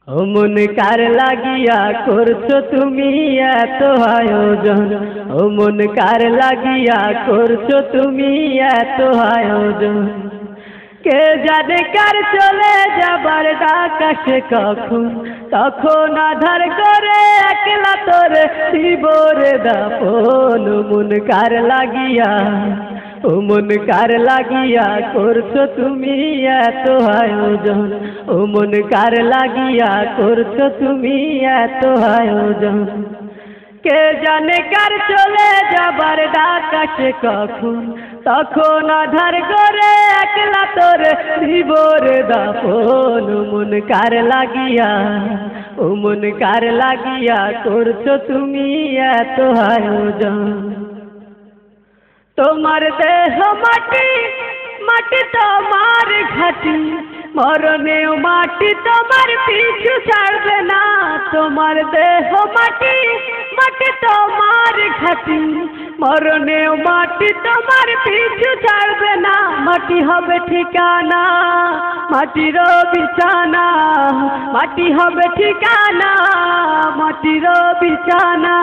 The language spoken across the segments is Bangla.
ও মন কার লাগিয়া করছো তুমি এত আয়োজন, ও মন কার লাগিয়া করছো তুমি এত আয়োজন। কে জানে কার চলে যাবার ডাক আসে কখন, তখন আধার করে একলা তোরে জীবরে দাপন। ও মন কার লাগিয়া, ও মন কার লাগিয়া করছো তুমি এত আয়োজন, ও মন কার লাগিয়া করছো তুমি এত আয়োজন। কে জানে কার চলে যাবার ডাক আসে কখন, তখন আধার করে একলা তোরে জীবরে দাপন। ও মন কার লাগিয়া, ও মন কার লাগিয়া করছো তুমি এত আয়োজন। তোমার দেহ মাটি, মাটি তোমার ঘাটি, মরণেও মাটি তোমার পিছু ছাড়বে না। তোমার দেহ মাটি, মাটি তোমার ঘাটি, মরণেও মাটি তোমার পিছু ছাড়বে না। মাটি হবে ঠিকানা, মাটির বিছানা, মাটি হবে ঠিকানা, মাটির বিছানা,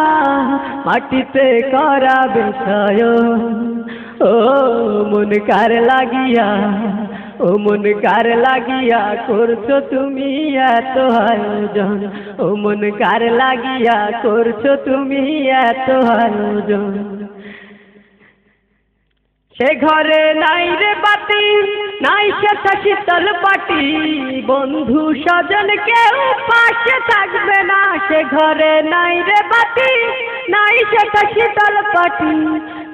মাটিতে করাবে শয়ন। ও মন কার লাগিয়া, ও মন কার লাগিয়া করছো তুমি এত আয়োজন, ও মন কার লাগিয়া করছো তুমি এত আয়োজন। সে ঘরে নাই রে বাতি, নাই সে শীতল পাটি, বন্ধু স্বজন কেউ পাশে থাকবে না। সে ঘরে নাই রে বাতি, নাই সে শীতল পাটি,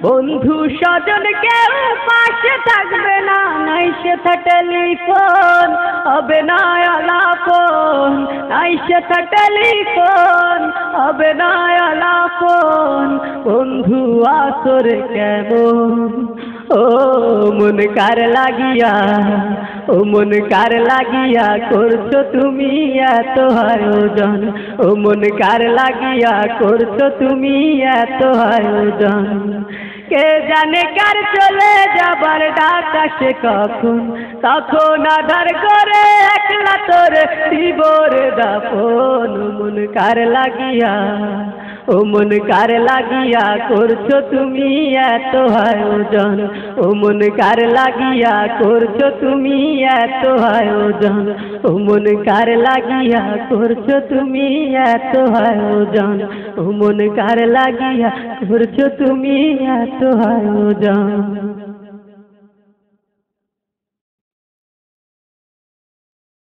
বন্ধু স্বজন কেউ পাশে থাকবে না। নাই সে টেলিফোন হবে না আলাপন, নাই সে টেলিফোন হবে না আলাপন। বন্ধু আসরে কেমন, ও মন কার লাগিয়া, ও মন কার লাগিয়া করছো তুমি এত আয়োজন, ও মন কার লাগিয়া করছো তুমি এত আয়োজন। কে জানে কার চলে যাবার ডাক আসে কখন, তখন আধার করে একলা তোরে জীবরে দাপন। ও মন কার লাগিয়া, ও মন কার লাগিয়া করছো তুমি এত আয়োজন, ও মন কার লাগিয়া করছো তুমি এত আয়োজন, ও মন কার লাগিয়া করছো তুমি এত আয়োজন, ও মন কার লাগিয়া করছো তুমি এত আয়োজন।